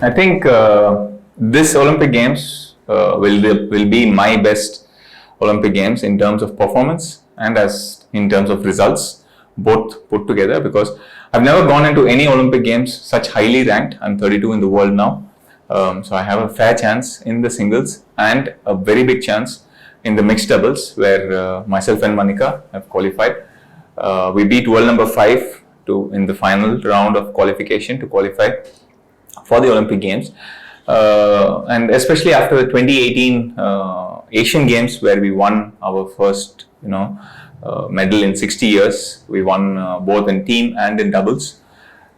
I think this Olympic Games will be my best Olympic Games in terms of performance and as in terms of results, both put together, because I've never gone into any Olympic Games such highly ranked. I'm 32 in the world now. So I have a fair chance in the singles and a very big chance in the mixed doubles, where myself and Manika have qualified. We beat world number 5 in the final round of qualification to qualify for the Olympic Games. And especially after the 2018 Asian Games, where we won our first, medal in 60 years. We won both in team and in doubles.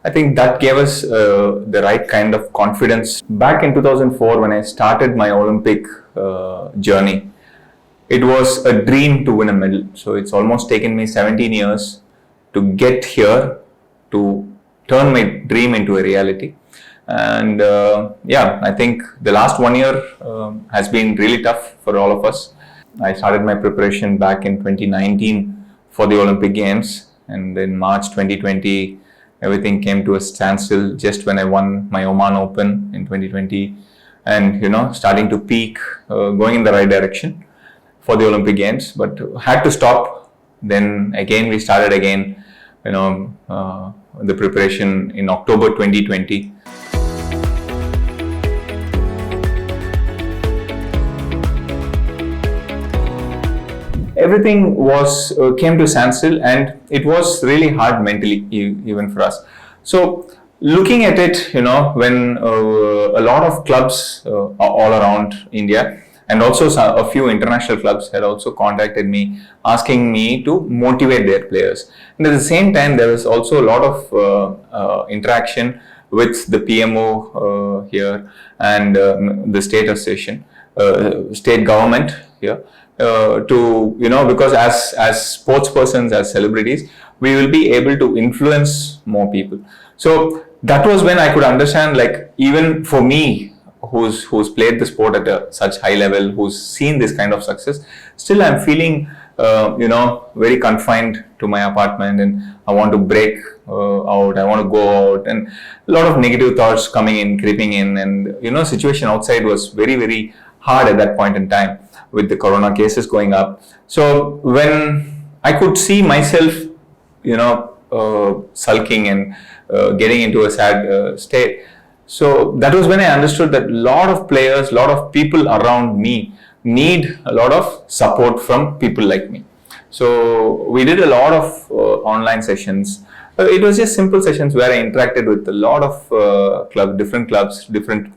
I think that gave us the right kind of confidence. Back in 2004, when I started my Olympic journey, it was a dream to win a medal. So it's almost taken me 17 years to get here, to turn my dream into a reality. And I think the last 1 year has been really tough for all of us. I started my preparation back in 2019 for the Olympic Games, and in March 2020, everything came to a standstill just when I won my Oman Open in 2020, and starting to peak, going in the right direction for the Olympic Games, but had to stop. Then again we started again, the preparation in October 2020. Everything came to standstill, and it was really hard mentally, even for us. So looking at it, when a lot of clubs all around India, and also a few international clubs, had also contacted me asking me to motivate their players. And at the same time, there was also a lot of interaction with the PMO here and the state association, state government here. Because as sports persons, as celebrities, we will be able to influence more people. So that was when I could understand, like, even for me, who's played the sport at such high level, who's seen this kind of success, still I'm feeling very confined to my apartment, and I want to break out, I want to go out, and a lot of negative thoughts creeping in, and situation outside was very, very hard at that point in time, with the corona cases going up. So when I could see myself, sulking and getting into a sad state, so that was when I understood that a lot of players, a lot of people around me need a lot of support from people like me. So we did a lot of online sessions. It was just simple sessions where I interacted with a lot of different clubs, different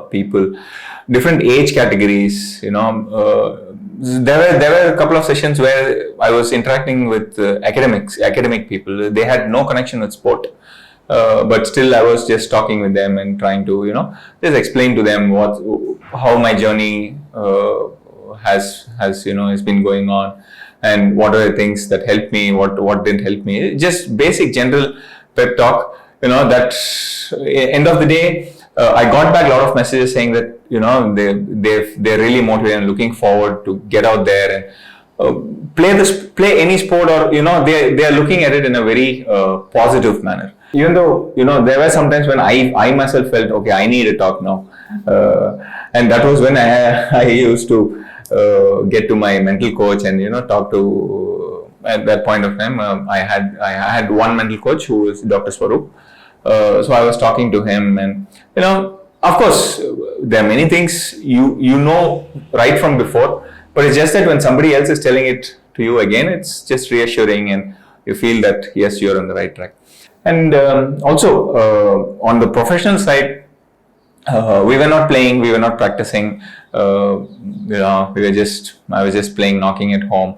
people, different age categories. There were a couple of sessions where I was interacting with academic people. They had no connection with sport, but still I was just talking with them and trying to just explain to them how my journey has been going on, and what are the things that helped me, what didn't help me. Just basic general pep talk. That end of the day, I got back a lot of messages saying that they're really motivated and looking forward to get out there and play any sport, or they are looking at it in a very positive manner. Even though there were sometimes when I myself felt, okay, I need a talk now, and that was when I used to get to my mental coach and talk to. At that point of time, I had one mental coach who was Dr. Swaroop. So I was talking to him, and of course there are many things you know right from before, but it's just that when somebody else is telling it to you again, it's just reassuring, and you feel that yes, you're on the right track. And also on the professional side, we were not playing, we were not practicing. I was just playing, knocking at home,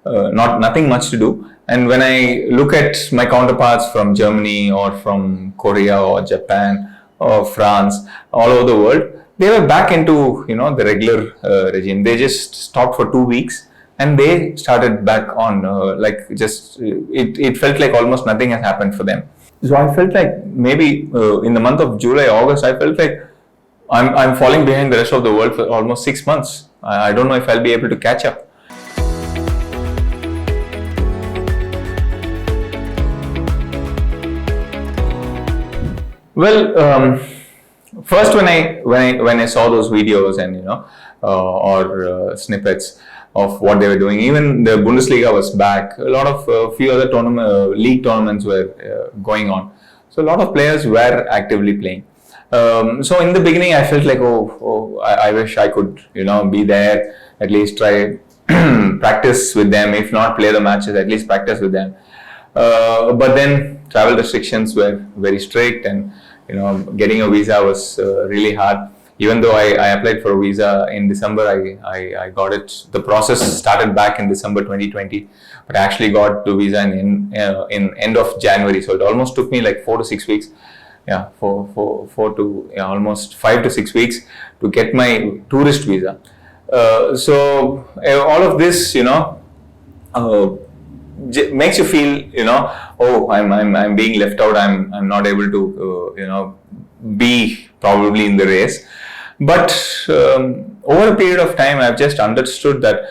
nothing much to do. And when I look at my counterparts from Germany or from Korea or Japan or France, all over the world, they were back into the regular regime. They just stopped for 2 weeks and they started back on it felt like almost nothing has happened for them. So I felt like maybe in the month of July, August, I felt like I'm falling behind the rest of the world for almost 6 months. I don't know if I'll be able to catch up. Well, first when I saw those videos and or snippets of what they were doing, even the Bundesliga was back. A lot of few other league tournaments were going on. So a lot of players were actively playing. So in the beginning, I felt like, I wish I could, be there, at least try practice with them. If not play the matches, at least practice with them. But then travel restrictions were very strict, and getting a visa was really hard. Even though I applied for a visa in December, I got it. The process started back in December 2020, but I actually got the visa in end of January. So it almost took me like 4 to 6 weeks. Yeah, almost 5 to 6 weeks to get my tourist visa. So all of this, makes you feel, oh, I'm being left out. I'm not able to, be probably in the race. But over a period of time, I've just understood that,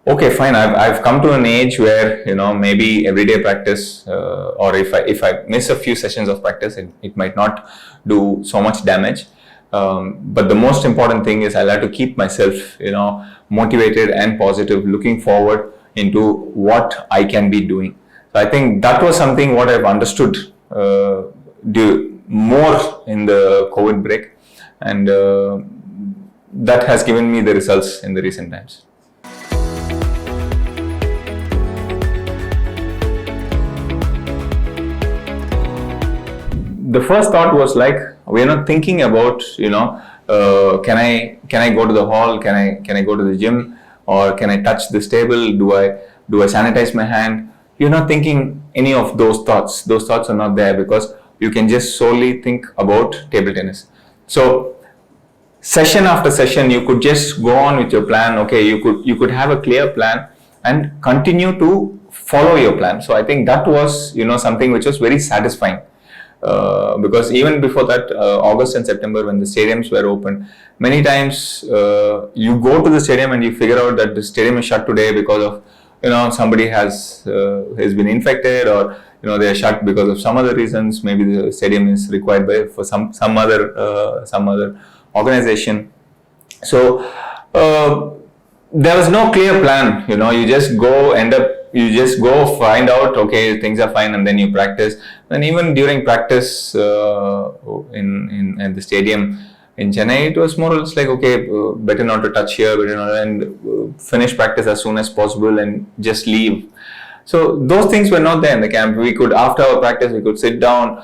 okay, fine. I've come to an age where maybe everyday practice, or if I miss a few sessions of practice, it might not do so much damage. But the most important thing is I'll have to keep myself, motivated and positive, looking forward into what I can be doing. So I think that was something what I've understood more in the COVID break, and that has given me the results in the recent times. The first thought was like, we're not thinking about, can I go to the hall? Can I go to the gym? Or can I touch this table? Do I sanitize my hand? You're not thinking any of those thoughts. Those thoughts are not there, because you can just solely think about table tennis. So session after session, you could just go on with your plan. Okay, you could have a clear plan and continue to follow your plan. So I think that was something which was very satisfying. Because even before that, August and September, when the stadiums were open, many times you go to the stadium and you figure out that the stadium is shut today because of somebody has been infected, or they are shut because of some other reasons. Maybe the stadium is required for some other organization. So there was no clear plan. You just go find out, okay, things are fine, and then you practice. And even during practice in the stadium in Chennai, it was more or less like, okay, better not to touch here, and finish practice as soon as possible and just leave. So those things were not there in the camp. We could, after our practice, we could sit down,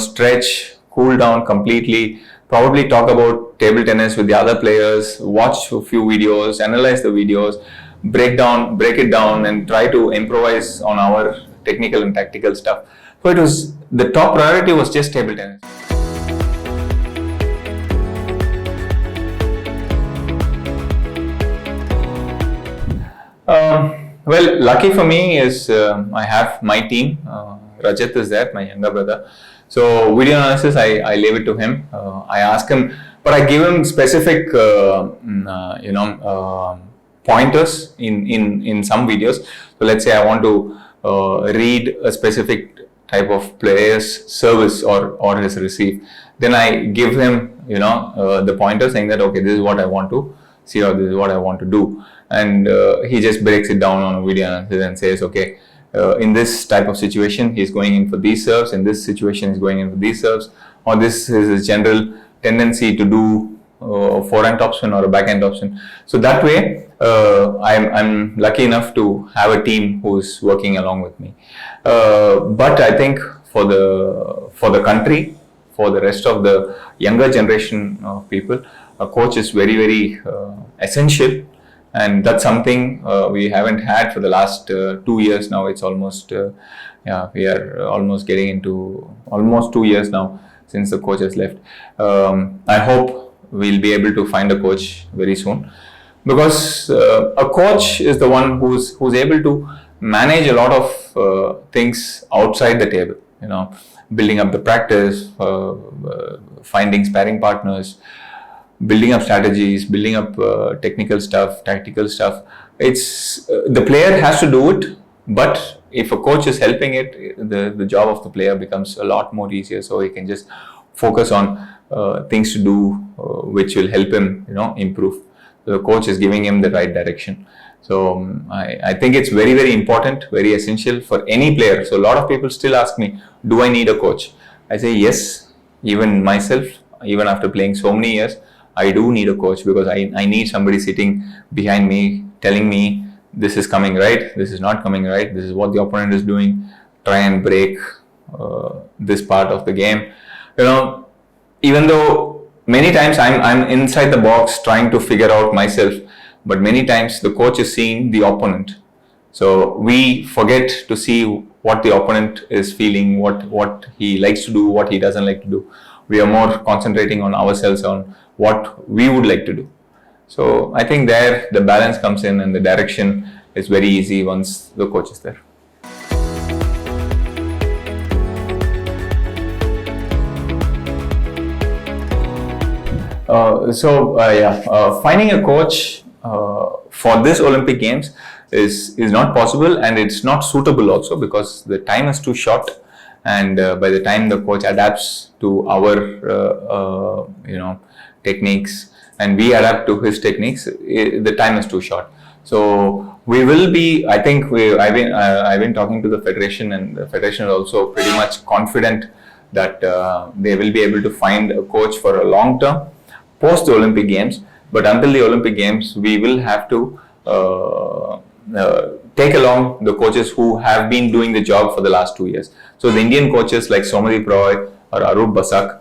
stretch, cool down completely, probably talk about table tennis with the other players, watch a few videos, analyze the videos, break it down, and try to improvise on our technical and tactical stuff. So the top priority was just table tennis. Well, lucky for me is I have my team. Rajat is there, my younger brother. So video analysis, I leave it to him. I ask him, but I give him specific, pointers in some videos. So let's say I want to read a specific type of player's service or his receive. Then I give him, the pointer saying that, okay, this is what I want to see, or this is what I want to do. And he just breaks it down on a video analysis and says, okay, in this type of situation, he's going in for these serves. In this situation, he's going in for these serves. Or this is his general tendency to do a forehand topspin or a backhand topspin. So that way, I'm lucky enough to have a team who's working along with me. But I think for the country, for the rest of the younger generation of people, a coach is very, very essential. And that's something we haven't had for the last 2 years now. It's almost, we are almost getting into almost 2 years now since the coach has left. I hope we'll be able to find a coach very soon, because a coach is the one who's able to manage a lot of things outside the table. Building up the practice, finding sparring partners, building up strategies, building up technical stuff, tactical stuff. It's the player has to do it, but if a coach is helping it, the job of the player becomes a lot more easier. So he can just focus on things to do which will help him, improve. The coach is giving him the right direction. So I think it's very, very important, very essential for any player. So a lot of people still ask me, do I need a coach? I say yes. Even myself, even after playing so many years, I do need a coach, because I need somebody sitting behind me telling me this is coming right, this is not coming right, this is what the opponent is doing, try and break this part of the game. Even though many times I'm inside the box trying to figure out myself, but many times the coach is seeing the opponent. So we forget to see what the opponent is feeling, what he likes to do, what he doesn't like to do. We are more concentrating on ourselves, on what we would like to do. So I think there the balance comes in, and the direction is very easy once the coach is there. Finding a coach for this Olympic Games is not possible, and it's not suitable also, because the time is too short, and by the time the coach adapts to our techniques and we adapt to his techniques, the time is too short. So we will be, I think I've been talking to the federation, and the federation is also pretty much confident that they will be able to find a coach for a long term post the Olympic Games. But until the Olympic Games, we will have to take along the coaches who have been doing the job for the last 2 years. So the Indian coaches like Somadeep Roy or Arup Basak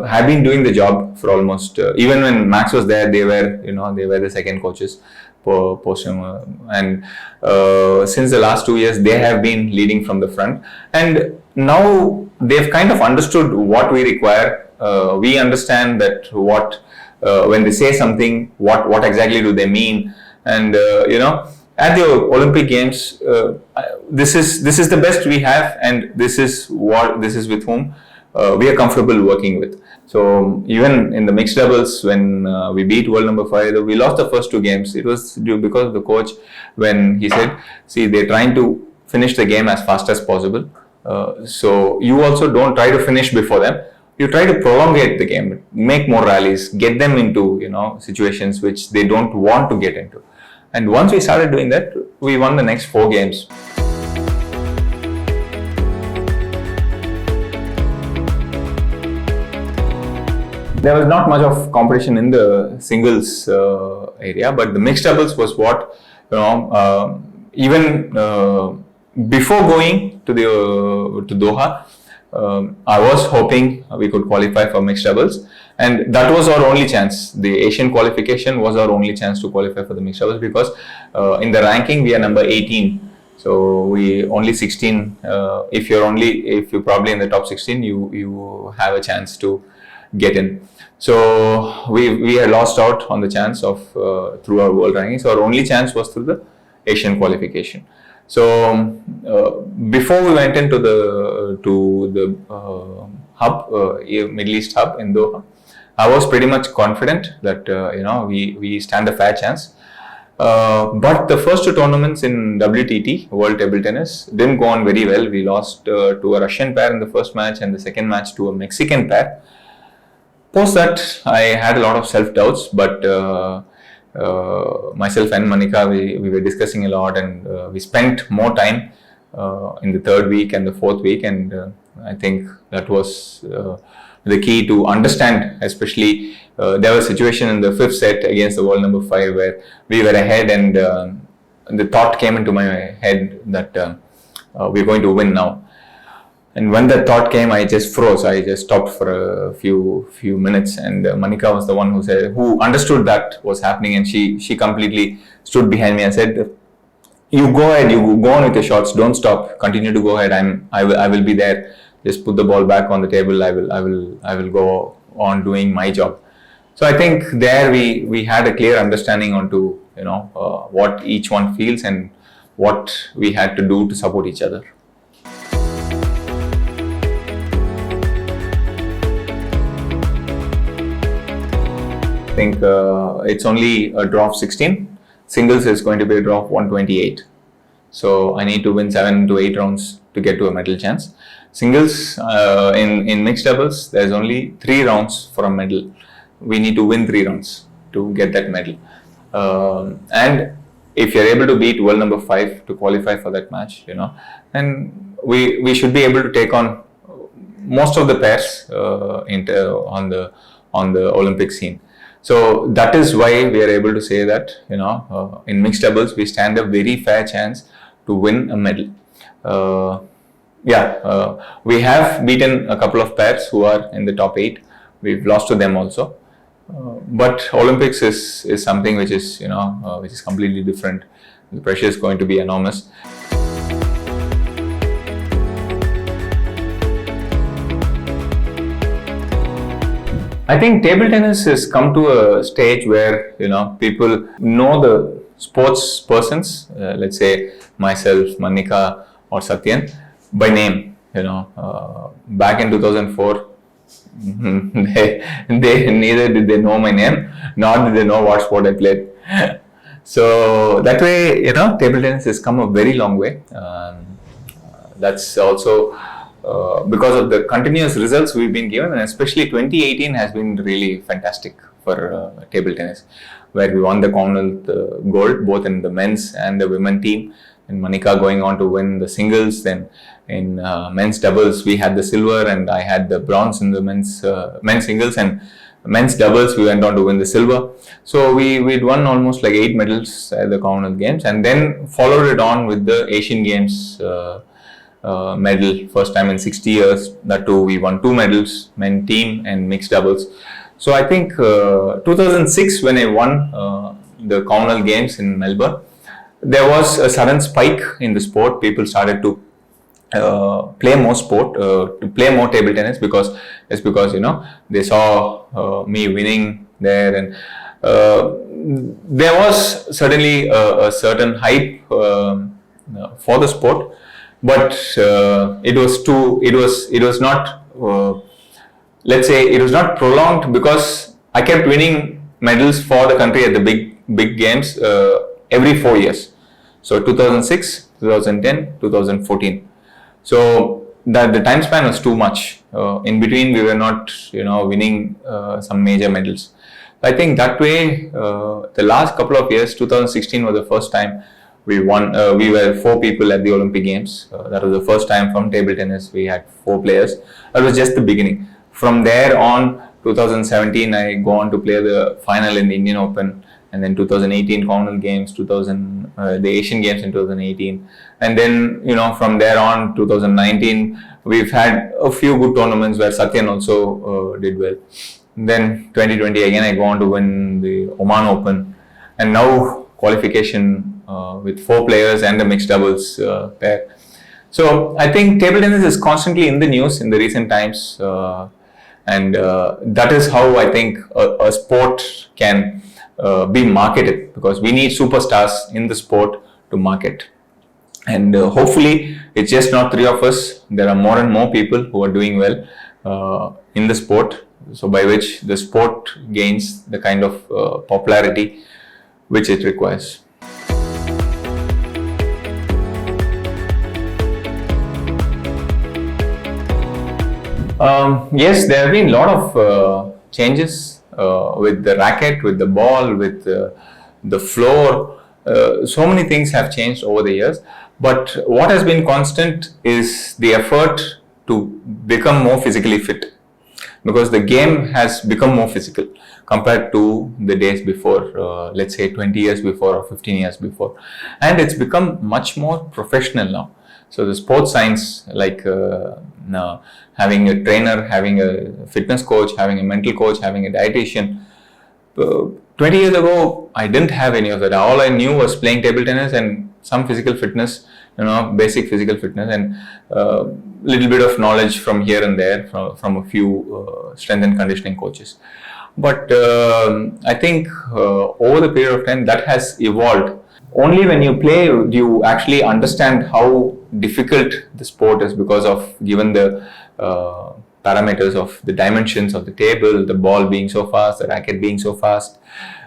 have been doing the job for almost, even when Max was there, they were the second coaches post him. And since the last 2 years, they have been leading from the front. And now they've kind of understood what we require. We understand that when they say something, what exactly do they mean? And at the Olympic Games, this is the best we have, and this is with whom we are comfortable working with. So even in the mixed doubles, when we beat world number 5, we lost the first 2 games. It was because of the coach, when he said, see, they're trying to finish the game as fast as possible. So you also don't try to finish before them. You try to prolongate the game, make more rallies, get them into situations which they don't want to get into. And once we started doing that, we won the next 4 games. There was not much of competition in the singles area, but the mixed doubles was what, even before going to Doha, I was hoping we could qualify for mixed doubles, and that was our only chance. The Asian qualification was our only chance to qualify for the mixed doubles, because in the ranking we are number 18. So we only 16. If you're probably in the top 16, you have a chance to get in. So we had lost out on the chance of through our world ranking. So our only chance was through the Asian qualification. So before we went into the hub, Middle East hub in Doha, I was pretty much confident that we stand a fair chance. But the first 2 tournaments in WTT, World Table Tennis, didn't go on very well. We lost to a Russian pair in the first match, and the second match to a Mexican pair. Post that, I had a lot of self-doubts, but myself and Manika, we were discussing a lot, and we spent more time in the 3rd week and the 4th week, and I think that was the key to understand. Especially there was a situation in the 5th set against the world number 5 where we were ahead, and the thought came into my head that we're going to win now. And when that thought came, I just froze. I just stopped for a few minutes, and Manika was the one who understood that was happening, and she completely stood behind me and said, "You go ahead. You go on with your shots. Don't stop. Continue to go ahead. I will be there. Just put the ball back on the table. I will go on doing my job." So I think there we had a clear understanding onto what each one feels and what we had to do to support each other. I think it's only a draw of 16. Singles is going to be a draw of 128. So I need to win 7 to 8 rounds to get to a medal chance. Singles, in mixed doubles, there's only 3 rounds for a medal. We need to win 3 rounds to get that medal. And if you're able to beat world number 5 to qualify for that match, then we should be able to take on most of the pairs on the Olympic scene. So that is why we are able to say that in mixed doubles we stand a very fair chance to win a medal. We have beaten a couple of pairs who are in the top 8. We've lost to them also. But Olympics is something which is which is completely different. The pressure is going to be enormous. I think table tennis has come to a stage where people know the sports persons, let's say myself, Manika, or Satyan, by name. Back in 2004. They neither did they know my name, nor did they know what sport I played. So that way, table tennis has come a very long way. That's also because of the continuous results we've been given, and especially 2018 has been really fantastic for table tennis, where we won the Commonwealth gold both in the men's and the women team, and Manika going on to win the singles. Then in men's doubles we had the silver, and I had the bronze in the men's singles, and men's doubles we went on to win the silver. So we'd won almost like 8 medals at the Commonwealth Games, and then followed it on with the Asian Games medal, first time in 60 years. That too, we won 2 medals, men team and mixed doubles. So I think 2006 when I won the Commonwealth Games in Melbourne, there was a sudden spike in the sport. People started to play more sport, to play more table tennis because they saw me winning there, and there was certainly a certain hype for the sport, but it was not let's say it was not prolonged, because I kept winning medals for the country at the big games every 4 years. So 2006, 2010, 2014. So the time span was too much. In between, we were not, winning some major medals. I think that way, the last couple of years, 2016 was the first time we won. We were 4 people at the Olympic Games. That was the first time from table tennis we had 4 players. That was just the beginning. From there on, 2017, I go on to play the final in the Indian Open. And then 2018 Commonwealth Games, the Asian Games in 2018, and then from there on 2019 we've had a few good tournaments where Satyan also did well. Then 2020 again I go on to win the Oman Open, and now qualification with 4 players and a mixed doubles pair. So I think table tennis is constantly in the news in the recent times, and that is how I think a sport can be marketed, because we need superstars in the sport to market. And hopefully it's just not 3 of us. There are more and more people who are doing well in the sport, so by which the sport gains the kind of popularity which it requires. Yes, there have been a lot of changes with the racket, with the ball, with the floor. So many things have changed over the years, but what has been constant is the effort to become more physically fit, because the game has become more physical compared to the days before, let's say 20 years before or 15 years before, and it's become much more professional now. So the sports science, like having a trainer, having a fitness coach, having a mental coach, having a dietitian. 20 years ago, I didn't have any of that. All I knew was playing table tennis and some physical fitness, basic physical fitness, and little bit of knowledge from here and there from a few strength and conditioning coaches. But I think over the period of time that has evolved. Only when you play do you actually understand how difficult the sport is, because of given the parameters of the dimensions of the table, the ball being so fast, the racket being so fast,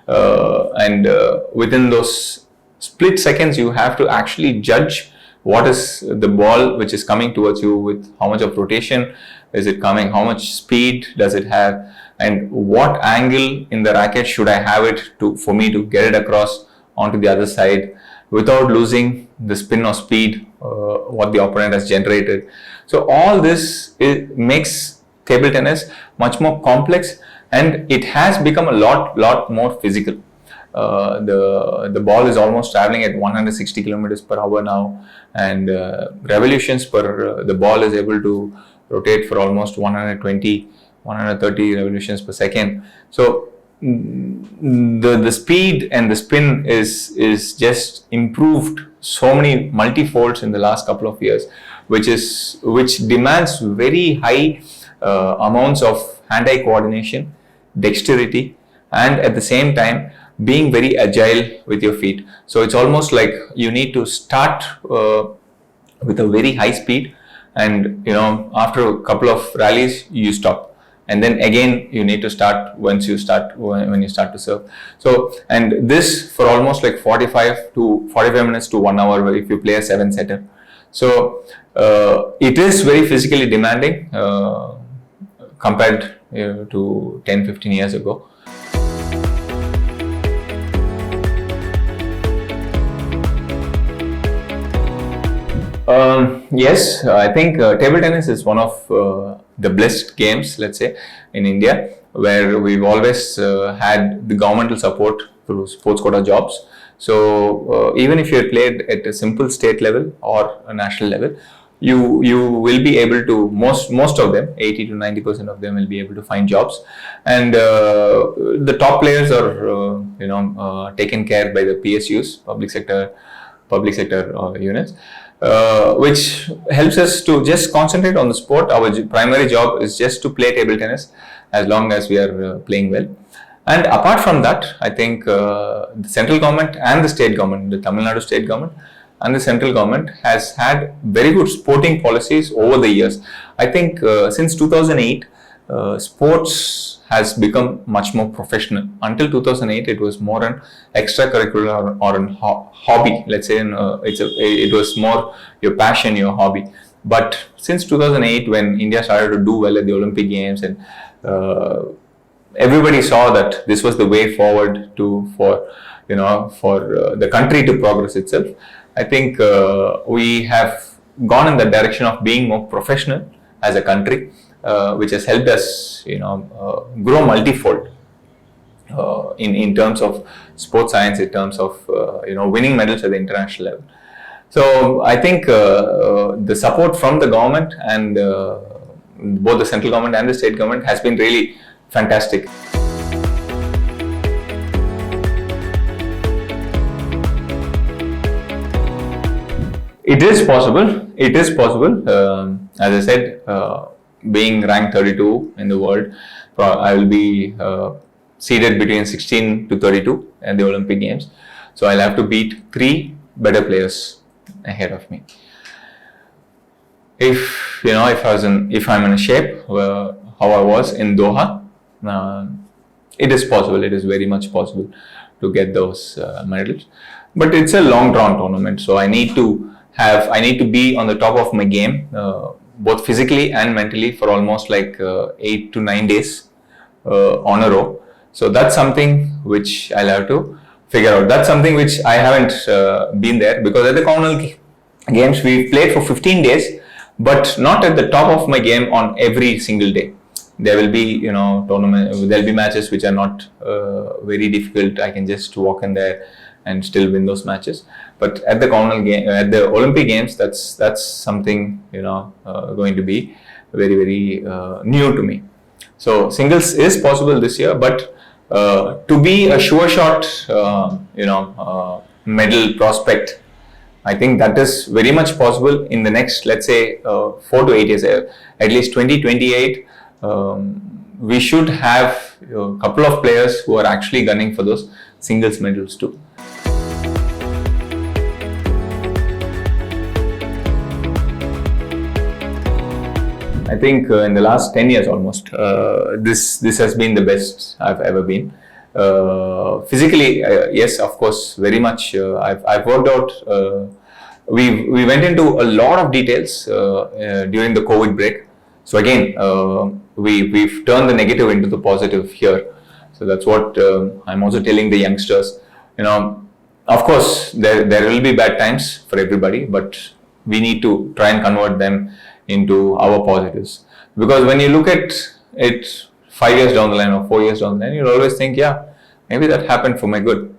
and within those split seconds you have to actually judge what is the ball which is coming towards you, with how much of rotation is it coming, how much speed does it have, and what angle in the racket should I have it to for me to get it across onto the other side without losing the spin or speed what the opponent has generated. So all this makes table tennis much more complex, and it has become a lot more physical. The ball is almost traveling at 160 kilometers per hour now, and revolutions per the ball is able to rotate for almost 120, 130 revolutions per second. So the speed and the spin is just improved so many multi-folds in the last couple of years, which demands very high amounts of hand-eye coordination, dexterity, and at the same time being very agile with your feet. So it's almost like you need to start with a very high speed, and after a couple of rallies you stop, and then again you need to start when you start to serve. So, and this for almost like 45 minutes to 1 hour if you play a 7-setter. So it is very physically demanding compared to 10-15 years ago. Yes, I think table tennis is one of the blessed games, let's say, in India, where we've always had the governmental support through sports quota jobs. So even if you played at a simple state level or a national level, you will be able to, most of them, 80 to 90% of them will be able to find jobs, and the top players are taken care by the PSUs, public sector units. Which helps us to just concentrate on the sport. Our primary job is just to play table tennis as long as we are playing well. And apart from that, I think the central government and the state government, the Tamil Nadu state government and the central government has had very good sporting policies over the years. I think since 2008, sports has become much more professional. Until 2008, it was more an extracurricular or an hobby. Let's say it was more your passion, your hobby. But since 2008, when India started to do well at the Olympic Games, and everybody saw that this was the way forward for the country to progress itself, I think we have gone in the direction of being more professional as a country. Which has helped us, grow multifold in terms of sports science, in terms of winning medals at the international level. So I think the support from the government and both the central government and the state government has been really fantastic. It is possible. It is possible. As I said. Being ranked 32 in the world, I will be seeded between 16 to 32 at the Olympic Games. So I'll have to beat 3 better players ahead of me. If I'm in a shape how I was in Doha, it is possible. It is very much possible to get those medals. But it's a long drawn tournament, so I need to be on the top of my game. Both physically and mentally for almost like 8 to 9 days on a row. So that's something which I'll have to figure out. That's something which I haven't been there, because at the Commonwealth Games we played for 15 days, but not at the top of my game on every single day. There will be there'll be matches which are not very difficult. I can just walk in there and still win those matches. But at the at the Olympic Games, that's something going to be very, very new to me. So singles is possible this year, but to be a sure shot, medal prospect, I think that is very much possible in the next, let's say, 4 to 8 years. At least 2028, we should have a couple of players who are actually gunning for those singles medals too. I think in the last 10 years almost, this has been the best I've ever been. Physically, yes, of course, very much. I've worked out we went into a lot of details during the COVID break. So again, we've turned the negative into the positive here. So that's what I'm also telling the youngsters. Of course, there will be bad times for everybody, but we need to try and convert them into our positives. Because when you look at it 5 years down the line or 4 years down the line, you'll always think, yeah, maybe that happened for my good,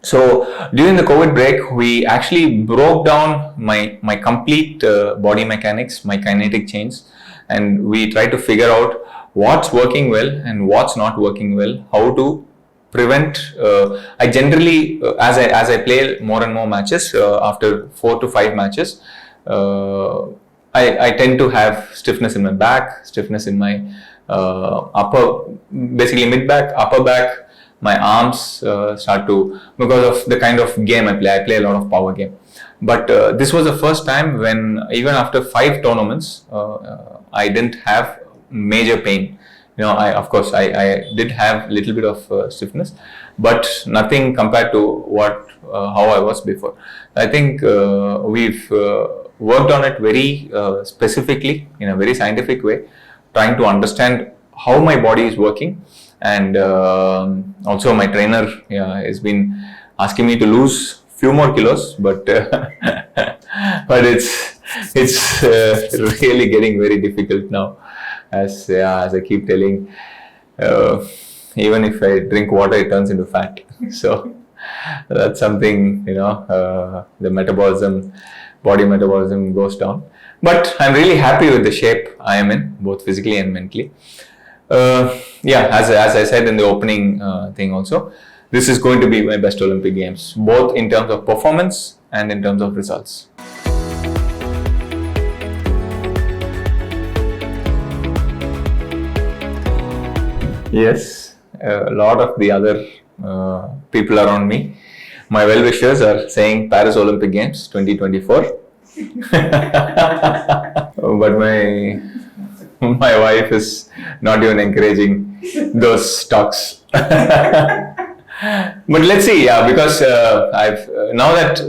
So during the COVID break, we actually broke down my complete body mechanics, my kinetic chains, and we tried to figure out what's working well and what's not working well, how to prevent. I generally, as I play more and more matches, after 4 to 5 matches, I tend to have stiffness in my back, stiffness in my basically mid back, upper back. My arms start to, because of the kind of game I play a lot of power game. But this was the first time when, even after 5 tournaments, I didn't have major pain. Of course, I did have a little bit of stiffness, but nothing compared to how I was before. I think we've worked on it very specifically, in a very scientific way, trying to understand how my body is working. And also my trainer has been asking me to lose few more kilos, but but it's really getting very difficult now, as I keep telling. Even if I drink water, it turns into fat. So that's something, the body metabolism goes down. But I'm really happy with the shape I am in, both physically and mentally. As I said in the opening thing also, this is going to be my best Olympic Games, both in terms of performance and in terms of results. Yes, a lot of the other people around me, my well-wishers, are saying Paris Olympic Games 2024. But my wife is not even encouraging those talks. But let's see, because I've now that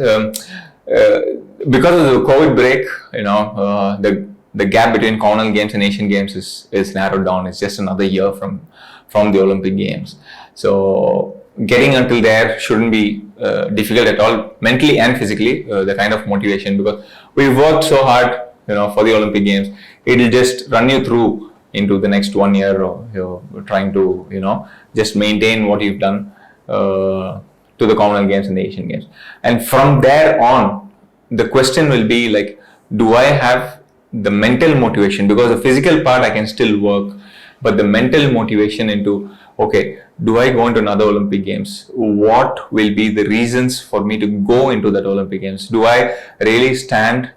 because of the COVID break, the gap between Commonwealth Games and Asian Games is narrowed down. It's just another year from the Olympic Games. So getting until there shouldn't be difficult at all, mentally and physically. The kind of motivation, because we've worked so hard, for the Olympic Games. It'll just run you through into the next 1 year, or you're trying to, just maintain what you've done to the Commonwealth Games and the Asian Games. And from there on, the question will be like, do I have the mental motivation? Because the physical part I can still work, but the mental motivation into, okay, do I go into another Olympic Games? What will be the reasons for me to go into that Olympic Games? Do I really stand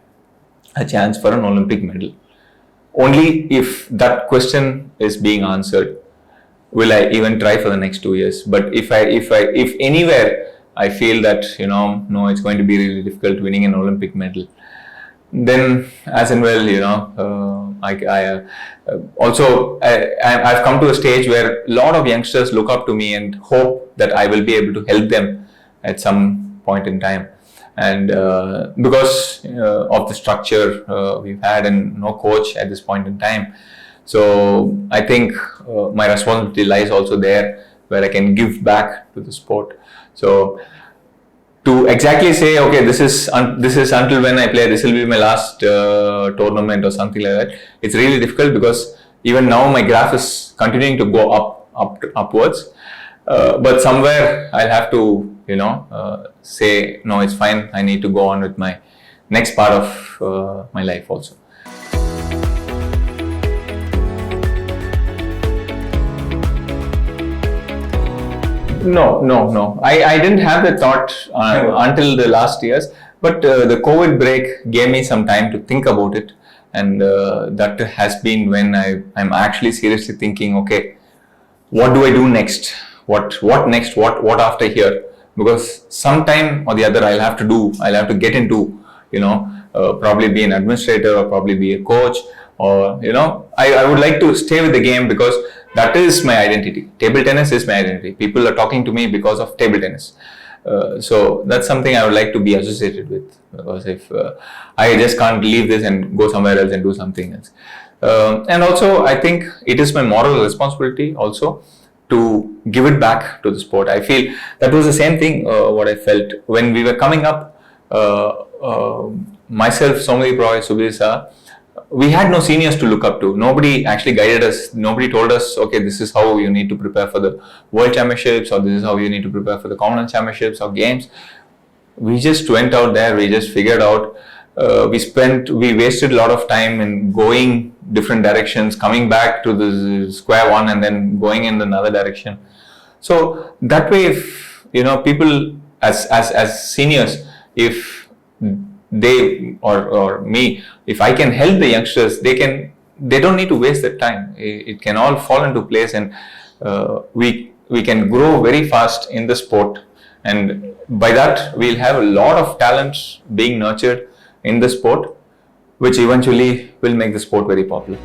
a chance for an Olympic medal? Only if that question is being answered will I even try for the next 2 years. But if anywhere I feel that, no, it's going to be really difficult winning an Olympic medal, then as and well, I've come to a stage where a lot of youngsters look up to me and hope that I will be able to help them at some point in time. And because of the structure we've had and no coach at this point in time, so I think my responsibility lies also there, where I can give back to the sport. So to exactly say, okay, this is until when I play, this will be my last tournament or something like that, it's really difficult, because even now my graph is continuing to go upwards. But somewhere I'll have to, say, no, it's fine. I need to go on with my next part of my life also. No. I didn't have the thought until the last years, but the COVID break gave me some time to think about it. And that has been when I'm actually seriously thinking, okay, what do I do next? What next? What after here? Because sometime or the other I'll have to get into, probably be an administrator or probably be a coach, or, I would like to stay with the game, because that is my identity. Table tennis is my identity. People are talking to me because of table tennis. So that's something I would like to be associated with, because if I just can't leave this and go somewhere else and do something else. And also, I think it is my moral responsibility also to give it back to the sport. I feel that was the same thing what I felt when we were coming up. Myself, Somali Roy, Subir Sir, we had no seniors to look up to. Nobody actually guided us. Nobody told us, okay, this is how you need to prepare for the World Championships, or this is how you need to prepare for the Commonwealth Championships or games. We just went out there. We just figured out. We wasted a lot of time in going different directions, coming back to the square one, and then going in another direction. So that way, if people as seniors, if they or me, if I can help the youngsters, they don't need to waste their time. It can all fall into place, and we can grow very fast in the sport, and by that we'll have a lot of talents being nurtured in the sport, which eventually will make the sport very popular.